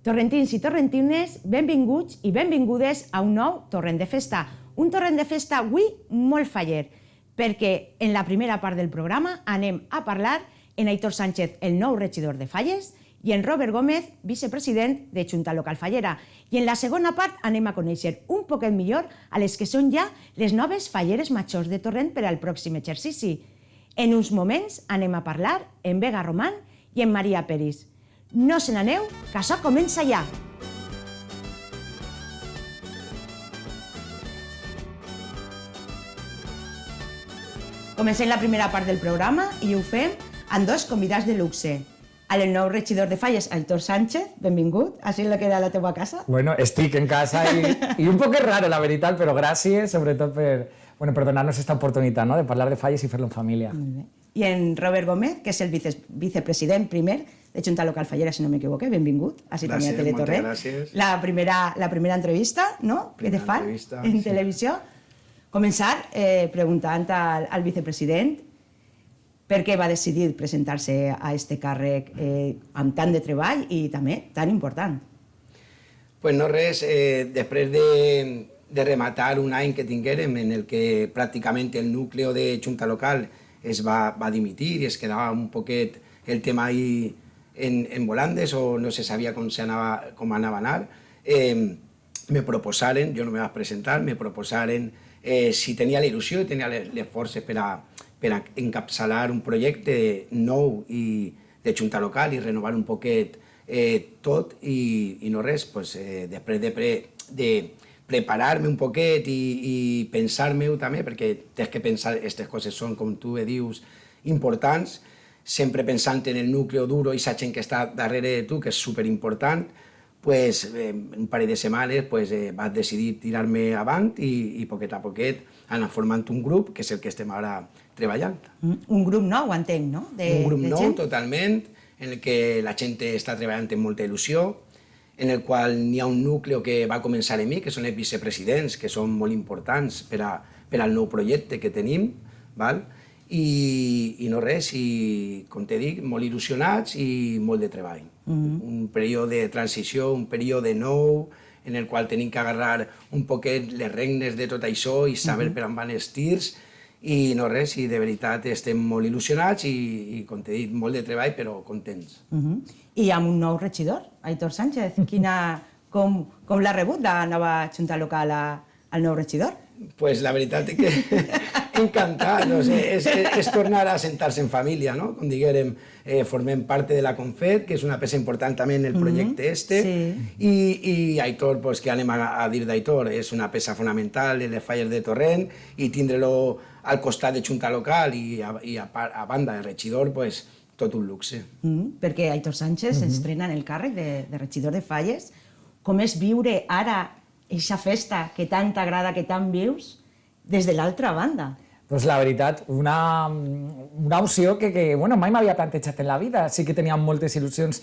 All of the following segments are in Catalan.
Torrentins i torrentines, benvinguts i benvingudes a un nou torrent de festa. Un torrent de festa avui molt faller, perquè en la primera part del programa anem a parlar en Aitor Sánchez, el nou regidor de Falles, i en Robert Gómez, vicepresident de Junta Local Fallera. I en la segona part anem a conèixer un poquet millor a les que són ja les noves falleres majors de Torrent per al pròxim exercici. En uns moments anem a parlar en Vega Román i en Maria Peris. No se n'aneu, que això comença ja! Comencem la primera part del programa i ho fem amb dos convidats de luxe. El nou regidor de Falles, Aitor Sánchez, benvingut. Així és que era la teva casa. Bueno, estic en casa i un poc raro, la veritat, però gràcies, sobretot per donar-nos aquesta oportunitat, de parlar de Falles i fer-lo en família. I en Robert Gómez, que és el vicepresident primer de Junta Local Fallera, si no m'equivoque, benvingut. Així també a Teletorrent. Gràcies. La primera entrevista, no?, que te fan en televisió. Començar preguntant al vicepresident per què va decidir presentar-se a aquest càrrec amb tant de treball i també tan important. Pues no res, després de rematar un any que tinguérem en el que pràcticament el núcleo de Junta Local es va dimitir i es quedava un poquet el tema ahí en volandes o no se sabia com anava a anar, me proposaren, jo no me vaig presentar, me proposaren si tenia la il·lusió i tenia les forces per a encapçalar un projecte nou de Junta Local i renovar un poquet tot i no res, després de preparar-me un poquet i pensar-me-ho també, perquè tens que pensar, aquestes coses són, com tu dius, importants, sempre pensant en el núcleo duro i la gent que està darrere de tu, que és superimportant, un parell de setmanes vaig decidir tirar-me avant i poquet a poquet anar formant un grup, que és el que estem ara treballant. Un grup nou, entenc, no? Un grup nou, totalment, en el que la gent està treballant amb molta il·lusió, en el qual n'hi ha un núcleo que va començar a mi, que són els vicepresidents, que són molt importants per al nou projecte que tenim, i no res, i com te dic, molt il·lusionats i molt de treball. Un període de transició, un període nou, en el qual tenim que agarrar un poquet les regnes de tot això i saber per on van els tirs, i no res, i de veritat estem molt il·lusionats i, com t'he dit, molt de treball, però contents. I amb un nou regidor, Aitor Sánchez, com l'ha rebut la nova Junta Local al nou regidor? Pues la veritat és que encantat, no sé, és tornar a sentar-se en família, no? Com diguérem, formem part de la Confed, que és una peça important també en el projecte este, i Aitor, què anem a dir d'Aitor? És una peça fonamental en les Falles de Torrent, i tindre-lo al costat de Junta Local i a banda de regidor, tot un luxe. Perquè Aitor Sánchez s'estrena en el càrrec de regidor de Falles. Com és viure ara aquesta festa que tant t'agrada, que tant vius, des de l'altra banda? Doncs la veritat, una opció que mai m'havia plantejat en la vida. Sí que tenia moltes il·lusions,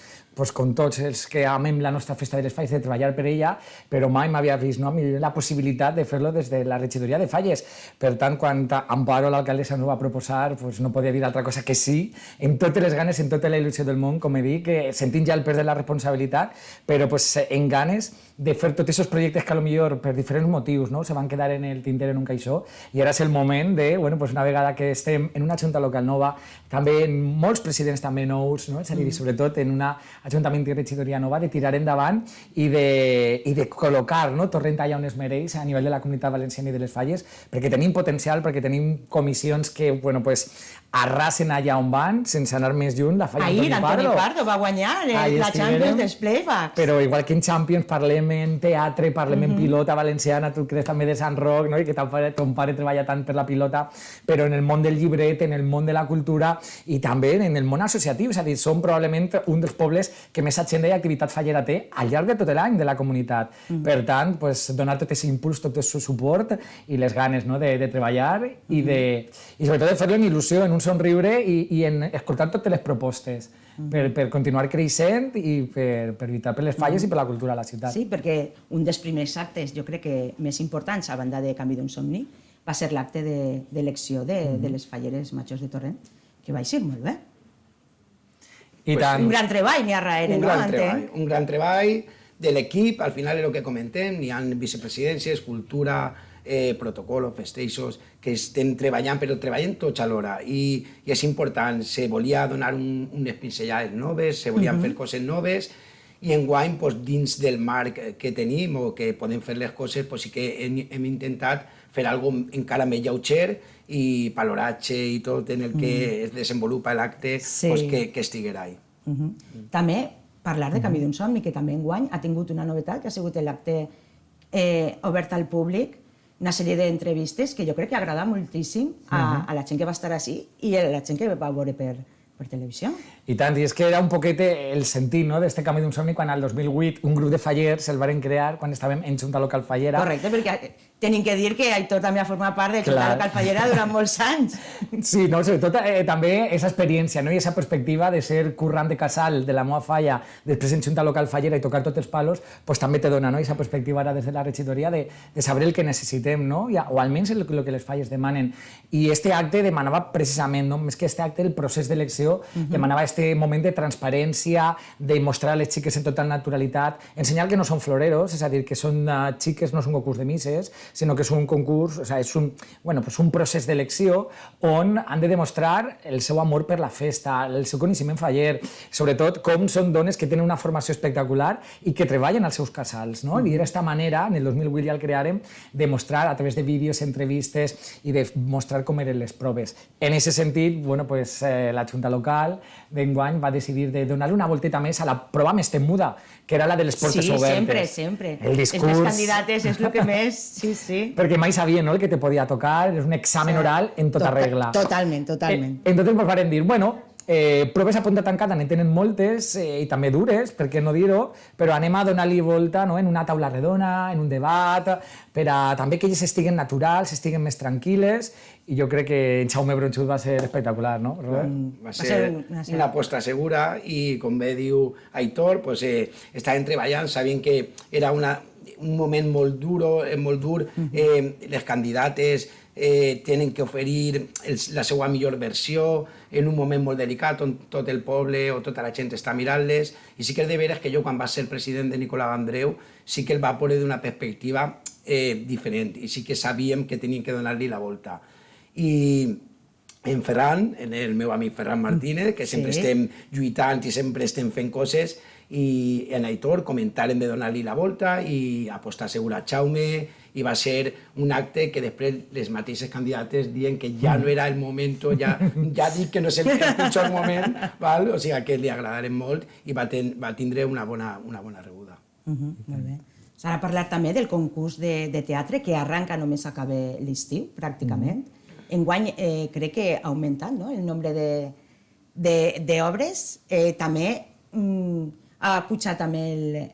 com tots els que amem la nostra festa de les Falles, de treballar per ella, però mai m'havia vist la possibilitat de fer-lo des de la regidoria de Falles. Per tant, quan Amparo, l'alcaldessa, ens ho va proposar, no podia dir altra cosa que sí, amb totes les ganes, amb tota la il·lusió del món, com he dit, sentint ja el pes de la responsabilitat, però amb ganes de fer tots aquests projectes que potser per diferents motius se van quedar en el tinter en un caixó, i ara és el moment de, una vegada que estem en una Junta Local nova, també en molts presidents també nous, sobretot en una ajuntament i regidoria nova, de tirar endavant i de col·locar Torrent allà on es mereix a nivell de la Comunitat Valenciana i de les Falles, perquè tenim potencial, perquè tenim comissions que arrasen allà on van, sense anar més lluny, la Falla Antoni Pardo va guanyar la Champions dels Playbacks. Però igual que en Champions parlem en teatre, parlem en pilota valenciana, tu creus també de Sant Roc, i que ton pare treballa tant per la pilota, però en el món del llibret, en el món de la cultura i també en el món associatiu, és a dir, som probablement un dels pobles que més agenda i activitat fallera té al llarg de tot l'any de la comunitat. Per tant, donar tot aquest impuls, tot aquest suport i les ganes de treballar i sobretot de fer-lo en il·lusió, en un somriure i en escoltar totes les propostes per continuar creixent i per lluitar per les Falles i per la cultura de la ciutat. Sí, perquè un dels primers actes, jo crec que més importants, a banda de Canvi d'un somni, va ser l'acte d'elecció de les Falleres Majors de Torrent, que va ser molt bé. I tant. Un gran treball n'hi ha darrere, no? Un gran treball de l'equip, al final és el que comentem, n'hi ha vicepresidències, cultura, protocol, festejos, que estem treballant, però treballen tots alhora, i és important, se volia donar unes pinzellades noves, se volien fer coses noves, i enguany, dins del marc que tenim o que podem fer les coses, sí que hem intentat fer alguna cosa encara més lleuger i paloratge i tot en el que es desenvolupa l'acte, que estiguera ahí. També parlar de Camí d'un somni, que també enguany ha tingut una novetat, que ha sigut l'acte obert al públic, una sèrie d'entrevistes que jo crec que agrada moltíssim a la gent que va estar així i a la gent que va veure per televisió. I tant, i és que era un poquet el sentit d'este Camí d'un somni quan al 2008 un grup de fallers se'l varen crear quan estàvem en Junta Local Fallera. Correcte, perquè tenim que dir que Aitor també ha format part de Junta Local Fallera durant molts anys. Sí, sobretot també aquesta experiència i aquesta perspectiva de ser currant de casal de la meva falla, després en Junta Local Fallera i tocar tots els palos, també te dona aquesta perspectiva ara des de la regidoria de saber el que necessitem, o almenys el que les falles demanen. I este acte demanava precisament, més que este acte, el procés d'elecció, demanava este moment de transparència, de mostrar a les xiques en tota naturalitat, ensenyar que no són floreros, és a dir, que són xiques, no és un concurs de misses, sinó que és un concurs, és un procés d'elecció on han de demostrar el seu amor per la festa, el seu coneixement faller, sobretot com són dones que tenen una formació espectacular i que treballen als seus casals. I d'aquesta manera, en el 2008 ja el creàrem, de mostrar a través de vídeos, entrevistes i de mostrar com eren les proves. En aquest sentit, la Junta Local d'enguany va decidir de donar-li una volteta més a la prova més temuda, que era la de les portes obertes. Sí, sempre. El discurs... Les més candidates és el que més... Sí. Perquè mai sabien el que te podia tocar, és un examen oral en tota regla. Totalment. Entonces ens varen dir, proves a punta tancada n'hi tenen moltes i també dures, per què no dir-ho, però anem a donar-li volta en una taula redona, en un debat, per a també que elles estiguen naturals, estiguen més tranquil·les, i jo crec que en Jaume Bronxut va ser espectacular, no, Robert? Va ser una aposta segura i, com bé diu Aitor, estaven treballant, sabien que era un moment molt dur, les candidates tenen que oferir la seva millor versió en un moment molt delicat on tot el poble o tota la gent està mirant-les, i sí que és de veres que jo quan va ser president de Nicolau Andreu sí que el va veure d'una perspectiva diferent i sí que sabíem que teníem que donar-li la volta. I en Ferran, en el meu amic Ferran Martínez, que sempre estem lluitant i sempre estem fent coses, i en Aitor comentàrem de donar-li la volta i apostar segura a Jaume, i va ser un acte que després les mateixes candidates diuen que ja no era el moment, ja dic que no és el pitjor moment, o sigui que li agradarem molt i va tindre una bona rebuda. Molt bé. S'ha de parlar també del concurs de teatre que arranca només acaba l'estiu, pràcticament. Enguany crec que ha augmentat el nombre d'obres, també ha pujat també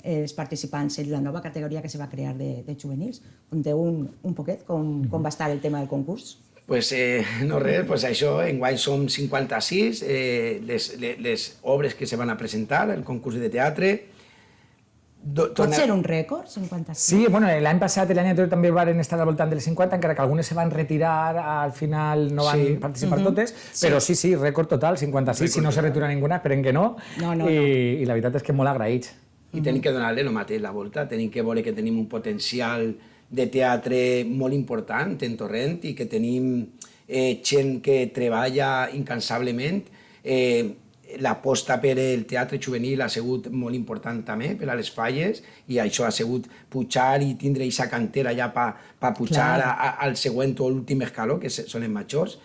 els participants en la nova categoria que se va crear de juvenils. Conteu un poquet com va estar el tema del concurs? No res, això, enguany som 56 les obres que se van a presentar al concurs de teatre. Pot ser un rècord, 56? Sí, l'any passat i l'any anterior també van estar al voltant dels 50, encara que algunes se van retirar, al final no van participar totes, però sí, rècord total, 56, si no se retira ninguna, esperem que no, i la veritat és que molt agraïts. I tenim que donar-li el mateix la volta, tenim que veure que tenim un potencial de teatre molt important en Torrent i que tenim gent que treballa incansablement. L'aposta per el teatre juvenil ha sigut molt important també per a les falles i això ha sigut pujar i tindre aquesta cantera ja per pujar al següent o l'últim escaló, que són els majors.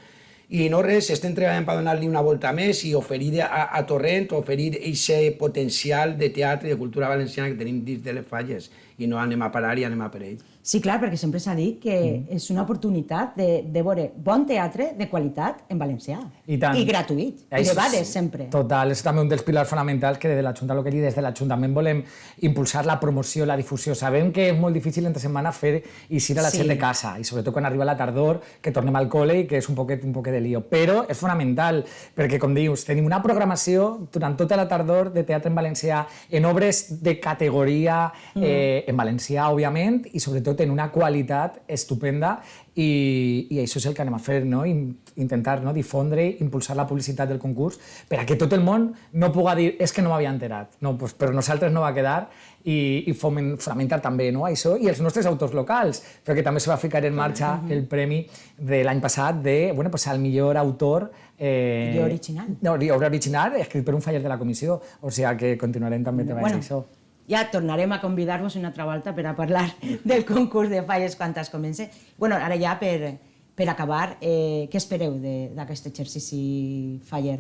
I no res, estem treballant per donar-li una volta més i oferir a Torrent, oferir aquest potencial de teatre i de cultura valenciana que tenim dins de les falles i no anem a parar i anem a per ell. Sí, clar, perquè sempre s'ha dit que és una oportunitat de veure bon teatre de qualitat en valencià. I gratuït, i de bades sempre. Total, és també un dels pilars fonamentals que des de la Junta Local i des de l'Ajuntament volem impulsar la promoció, la difusió. Sabem que és molt difícil entre setmana fer eixir a la gent de casa, i sobretot quan arriba la tardor, que tornem al col·le i que és un poquet de lío. Però és fonamental, perquè, com dius, tenim una programació durant tota la tardor de teatre en valencià, en obres de categoria en valencià, òbviament, i sobretot sobretot en una qualitat estupenda i això és el que anem a fer, no? Intentar difondre, impulsar la publicitat del concurs per a que tot el món no pugui dir és que no m'havia enterat. No, doncs per nosaltres no va quedar i fomentar també això i els nostres autors locals, perquè també se va ficar en marxa el premi de l'any passat al millor autor original. Obra original escrit per un faller de la comissió, o sigui que continuarem també treballant això. Ja tornarem a convidar-vos una altra volta per a parlar del concurs de falles quan es comença. Ara ja per acabar, què espereu d'aquest exercici faller?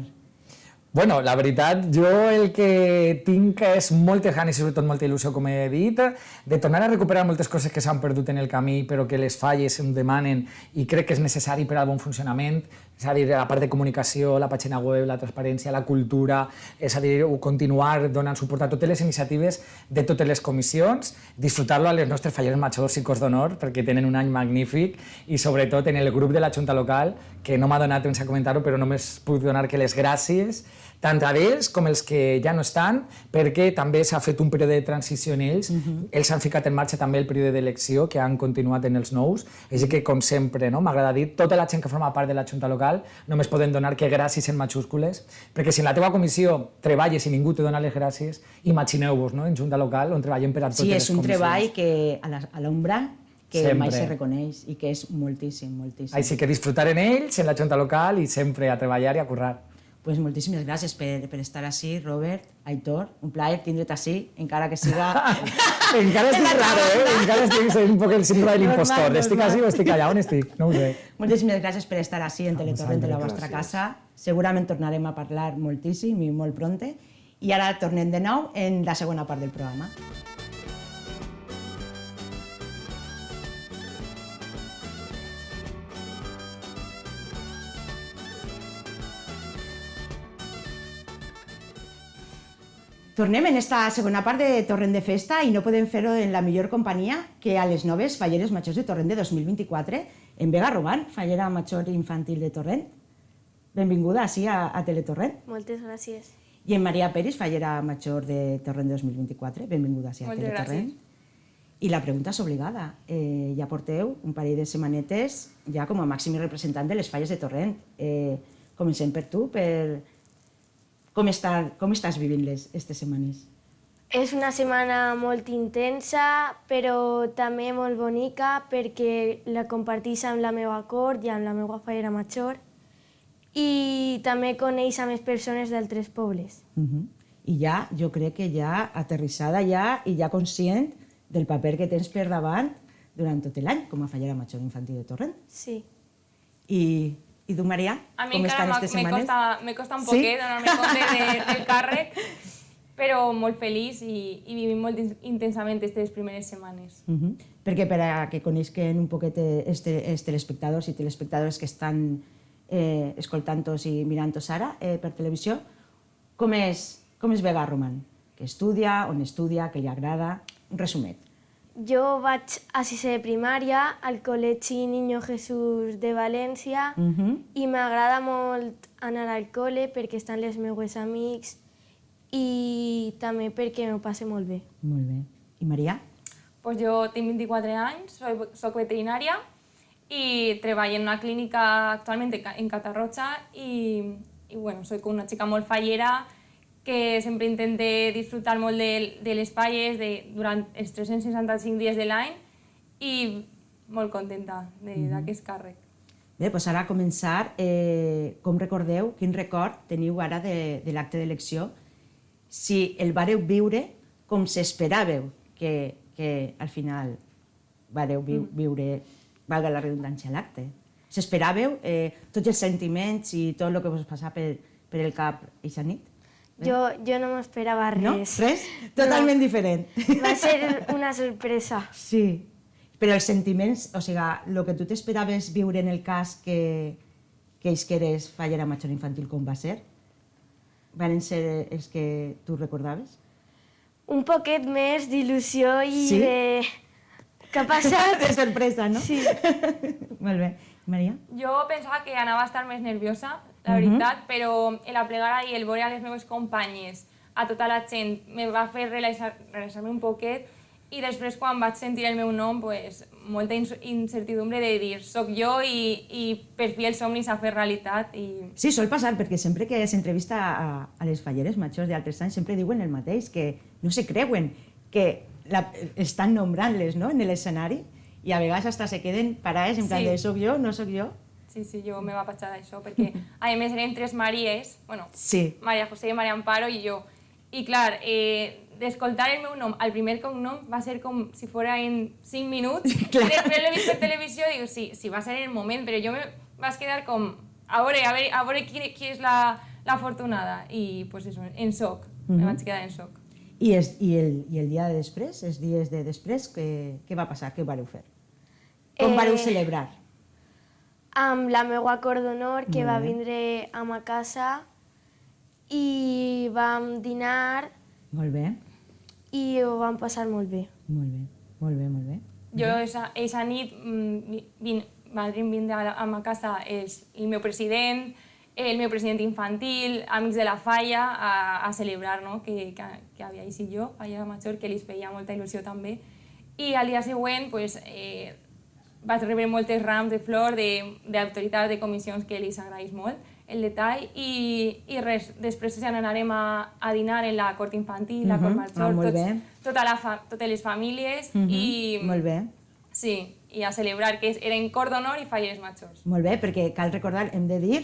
La veritat, jo el que tinc és moltes ganes i sobretot molta il·lusió, com he dit, de tornar a recuperar moltes coses que s'han perdut en el camí però que les falles em demanen i crec que és necessari per al bon funcionament, és a dir, la part de comunicació, la pàgina web, la transparència, la cultura, és a dir, continuar donant suport a totes les iniciatives de totes les comissions, disfrutar-lo a les nostres fallers majors i cors d'honor perquè tenen un any magnífic i sobretot en el grup de la Junta Local, que no m'ha donat temps a comentar-ho però només puc donar que les gràcies tant a ells com els que ja no estan, perquè també s'ha fet un període de transició en ells. Ells han ficat en marxa també el període d'elecció, que han continuat en els nous. Així que, com sempre, m'agrada dir, tota la gent que forma part de la Junta Local només poden donar que gràcies en majúscules, perquè si en la teva comissió treballes i ningú te dona les gràcies, imagineu-vos, en Junta Local, on treballem per a totes les comissions. Sí, és un treball que a l'ombra que mai se reconeix i que és moltíssim, moltíssim. Així que disfrutar en ells, en la Junta Local i sempre a treballar i a currar. Pues moltíssimes gràcies per estar així, Robert, Aitor. Un plaer tindre't així, encara que siga... Encara estic raro, encara estic sent un poc el síndrome de l'impostor. Estic així o estic allà? On estic? No ho sé. Moltíssimes gràcies per estar així en Teletorrent de la vostra casa. Segurament tornarem a parlar moltíssim i molt pronte. I ara tornem de nou en la segona part del programa. Tornem en esta segona part de Torrent de Festa i no podem fer-ho en la millor companyia que a les noves falleres majors de Torrent de 2024, en Vega Roman, fallera major infantil de Torrent. Benvinguda així a Teletorrent. Moltes gràcies. I en Maria Peris, fallera major de Torrent de 2024. Benvinguda així a Teletorrent. I la pregunta és obligada. Ja porteu un parell de setmanetes ja com a màxim representant de les falles de Torrent. Comencem per tu, com estàs vivint aquestes setmanes? És una setmana molt intensa, però també molt bonica perquè la compartís amb la meva cort i amb la meva fallera major i també coneix a més persones d'altres pobles. I ja, jo crec que ja aterrissada ja i ja conscient del paper que tens per davant durant tot l'any com a fallera major infantil de Torrent. Sí. I tu, Maria, com estan aquestes setmanes? Me costa un poquet donar-me compte del càrrec, però molt feliç i vivim molt intensament aquestes primeres setmanes. Perquè per a que coneixen un poquet els telespectadors i telespectadores que estan escoltant-nos i mirant-nos ara per televisió, com és Vega Roman? Què estudia, on estudia, què li agrada? Un resumet. Jo vaig a sisè de primària al Col·legi Niño Jesús de València i m'agrada molt anar al col·le perquè estan els meus amics i també perquè m'ho passe molt bé. Molt bé. I Maria? Pues jo tinc 24 anys, soc veterinària i treballo en una clínica actualment en Catarroja i bueno, soy una xica molt fallera que sempre intente disfrutar molt de les falles durant els 365 dies de l'any i molt contenta d'aquest càrrec. Bé, doncs ara a començar, com recordeu, quin record teniu ara de l'acte d'elecció? Si el vareu viure com s'esperàveu que al final vareu viure, valga la redundància, l'acte. S'esperàveu tots els sentiments i tot el que vos passava per el cap eixa nit? Jo no m'esperava res. No? Res? Totalment diferent. Va ser una sorpresa. Sí. Però els sentiments, o sigui, el que tu t'esperaves viure en el cas que ells que eres fallera major infantil com va ser, van ser els que tu recordaves? Un poquet més d'il·lusió i Sí? Què ha passat? De sorpresa, no? Sí. Molt bé. Maria? Jo pensava que anava a estar més nerviosa, la veritat, però la plegada i el veure a les meves companyes, a tota la gent, me va fer relaxar-me un poquet I després, quan vaig sentir el meu nom, pues, molta incertidumbre de dir soc jo i per fi el somni s'ha fet realitat. Sí, sol passar, perquè sempre que s'entrevista a les falleres majors d'altres anys sempre diuen el mateix, que no se creuen que estan nombrant-les, no?, en l'escenari, i a vegades hasta se queden parades en plan de soc jo, no soc jo. Sí, jo me va passar això, perquè a més eren 3 Maries, bueno, Maria José, Maria Amparo i jo. I clar, d'escoltar el meu nom, el primer cognom, va ser com si fora en 5 minuts. Després l'he vist per televisió i dic, sí, va ser en el moment, però jo me vaig quedar com, a veure qui és l'afortunada. I, pues això, en soc, me vaig quedar en soc. I el dia de després, els dies de després, què va passar? Què vareu fer? Com vareu celebrar? Amb la meva cor d'honor, que va vindre a ma casa, i vam dinar. Molt bé. I ho vam passar molt bé. Molt bé. Jo, aquesta nit, van vindre a ma casa el meu president infantil, amics de la falla, a celebrar, no?, que havia eixit jo, falla major, que li feia molta il·lusió també. I al dia següent, pues, vaig rebre moltes rams de flor d'autoritats de comissions que els agraeix molt el detall, i res, després ja anarem a dinar en la cort infantil, la cort major, totes les famílies, i... Molt bé. Sí, i a celebrar que eren cort d'honor i falleres majors. Molt bé, perquè cal recordar, hem de dir,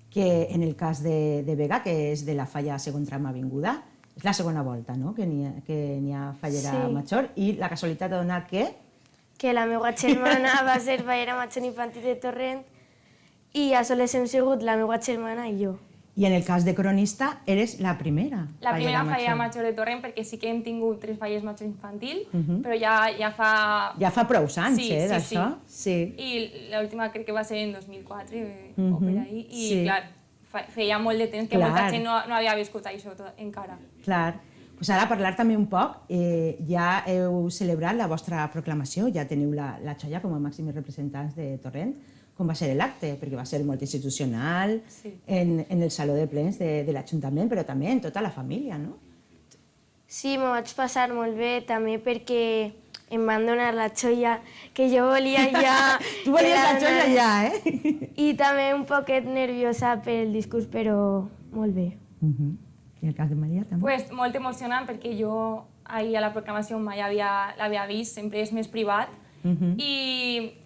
que en el cas de Vega, que és de la falla segon tram avinguda, és la segona volta, no?, que n'hi ha fallera major, i la casualitat ha donat que... Que la meva germana va ser fallera major infantil de Torrent, i a soles hem sigut la meva germana i jo. I en el cas de cronista, eres la primera La primera fallera major de Torrent, perquè sí que hem tingut 3 falleres majors infantil, però ja fa... Ja fa prou anys, d'això. Sí. I l'última crec que va ser en 2004, o per ahí, i clar, feia molt de temps que molta gent no havia viscut això encara. Clar. Pues ara parlar també un poc, ja heu celebrat la vostra proclamació, ja teniu la xoia com a màxims representants de Torrent. Com va ser l'acte? Perquè va ser molt institucional, en el saló de plens de l'Ajuntament, però també en tota la família, no? Sí, m'ho vaig passar molt bé, també perquè em van donar la xoia que jo volia ja. Tu volies la xoia ja, eh? I també un poquet nerviosa pel discurs, però molt bé. I el cas de Maria també? Pues molt emocionant, perquè jo ahir a la proclamació mai l'havia vist, sempre és més privat, i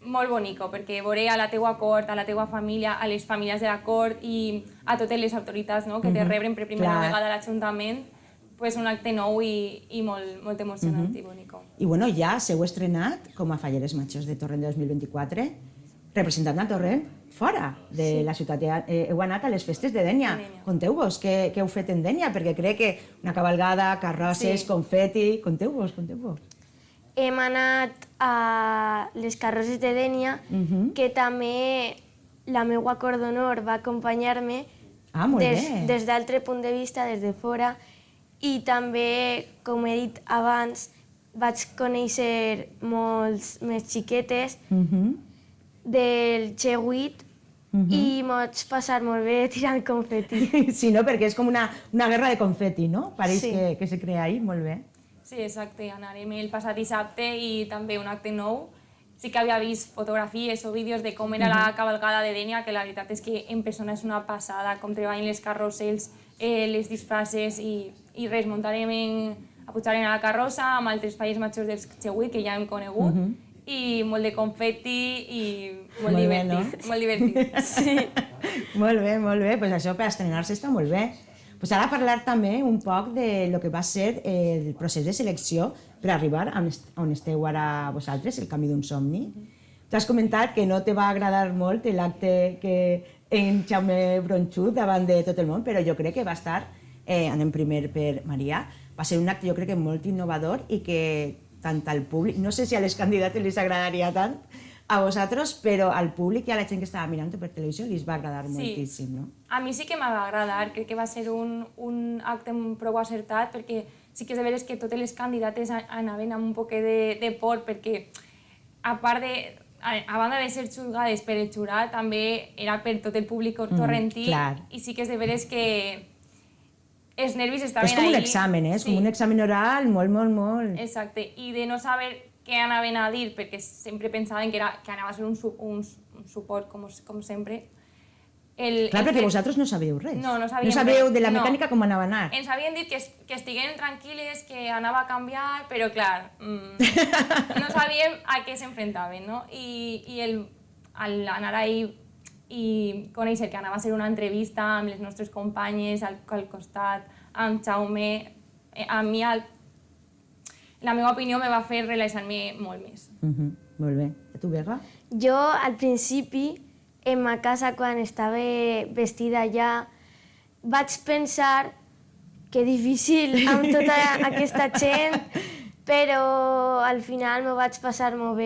molt bonico, perquè veure a la teua cort, a la teua família, a les famílies de la cort i a totes les autoritats que te rebren per primera vegada a l'Ajuntament, pues un acte nou i molt emocionant i bonico. I bueno, ja s'heu estrenat com a falleres majors de Torrent 2024, representant a Torrent fora de la ciutat. Heu anat a les festes de Dénia. Conteu-vos què heu fet en Dénia, perquè crec que una cabalgada, carrosses, confeti... Conteu-vos. Hem anat a les carrosses de Dénia, que també la meva cor d'honor va acompanyar-me des d'altre punt de vista, des de fora, i també, com he dit abans, vaig conèixer molts més xiquetes del G8 i m'ho vaig passar molt bé tirant confeti. Sí, no? Perquè és com una guerra de confeti, no? Pareix que se crea ahí, molt bé. Sí, exacte. Anarem el passat dissabte i també un acte nou. Sí que havia vist fotografies o vídeos de com era la cavalgada de Dénia, que la veritat és que en persona és una passada, com treballen les carrosses, les disfraces i res, pujarem a la carrossa amb altres falles majors dels G8 que ja hem conegut, i molt de confeti i molt divertit. Molt divertit. Sí. Molt bé. Pues això per estrenar-se està molt bé. Pues ara parlar també un poc de lo que va ser el procés de selecció per arribar on esteu ara vosaltres, el camí d'un somni. Tu has comentat que no te va agradar molt l'acte que en Jaume Bronxut davant de tot el món, però jo crec que va estar, anem primer per Maria, va ser un acte jo crec que molt innovador i que tant al públic, no sé si a les candidates les agradaria tant, a vosaltres, però al públic i a la gent que estava mirant per televisió li va agradar moltíssim, no? A mi sí que m'ha agradar, crec que va ser un acte prou acertat, perquè sí que és de veres que totes les candidates anaven amb un poquet de por, perquè a part de, a banda de ser juzgades per el jurat, també era per tot el públic torrentí, i sí que és de veres que els nervis estaven ahí. És com un examen, és com un examen oral molt. Exacte, i de no saber què anaven a dir, perquè sempre pensaven que anava a ser un suport, com sempre. Clar, perquè vosaltres no sabíeu res. No sabíem No sabíeu res. de la mecànica com anava a anar. Ens havien dit que estiguem tranquil·les, que anava a canviar, però clar, no sabíem a què s'enfrontaven, no? I al anar ahí i conèixer que anava a ser una entrevista amb les nostres companyes al costat, amb Jaume, a mi la meva opinió me va fer relaxar-me molt més. Molt bé. I tu, Vega? Jo, al principi, en ma casa, quan estava vestida ja, vaig pensar que difícil amb tota aquesta gent, però al final m'ho vaig passar molt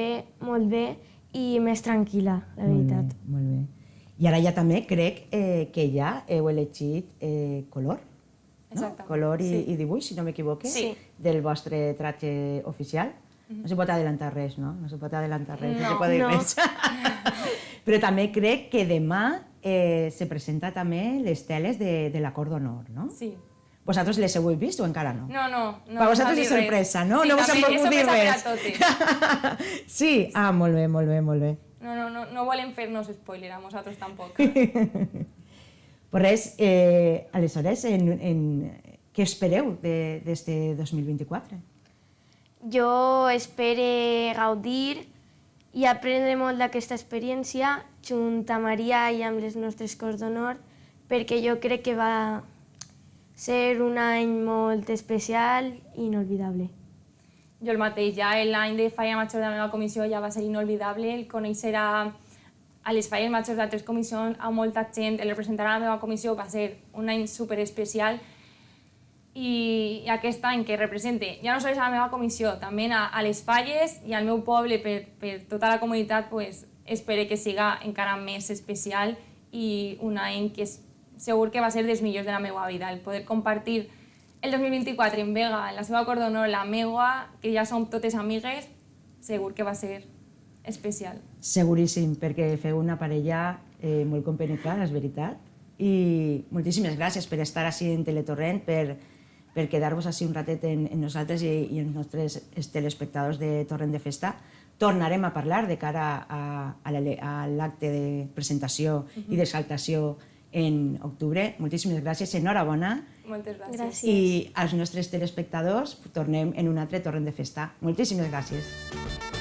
bé i més tranquil·la, la veritat. Molt bé. I ara ja també crec que ja heu elegit color, no? Exacte. Color Sí. i dibuix, si no m'equivoque, Sí. del vostre traje oficial. No se pot adelantar res, no? No se pot adelantar res, no se No, pot dir no. res. Però també crec que demà se presenta també les teles de l'acord d'honor, no? Sí. Vosaltres les heu vist o encara no? No. Per vosaltres és sorpresa, no? Sí, No us també han volgut és dir sorpresa res. per a totes. Sí? Ah, molt bé. No volem fer-nos spoiler a nosaltres tampoc. Pues res, aleshores, què espereu d'este 2024? Jo espero gaudir i aprendre molt d'aquesta experiència junt a Maria i amb les nostres Corts d'Honor, perquè jo crec que va ser un any molt especial i inolvidable. Jo el mateix, ja l'any de Falla Major de la meva comissió ja va ser inolvidable, el conèixer a les Falles Majors d'altres comissions, a molta gent, el representar a la meva comissió va ser un any superespecial i aquest any que represente, ja no sols a la meva comissió, també a les Falles i al meu poble, per tota la comunitat, pues, espero que siga encara més especial i un any que segur que va ser dels millors de la meva vida, el poder compartir el 2024 en Vega, en la seva Cort d'Honor, la meua, que ja som totes amigues, segur que va ser especial. Seguríssim, perquè feu una parella molt compenetrada, és veritat. I moltíssimes gràcies per estar així en Teletorrent, per quedar-vos així un ratet en nosaltres i en els nostres telespectadors de Torrent de Festa. Tornarem a parlar de cara a l'acte de presentació i d'exaltació en octubre. Moltíssimes gràcies, enhorabona. Moltes gràcies. Gràcies. I als nostres telespectadors tornem en un altre Torrent de Festa. Moltíssimes gràcies.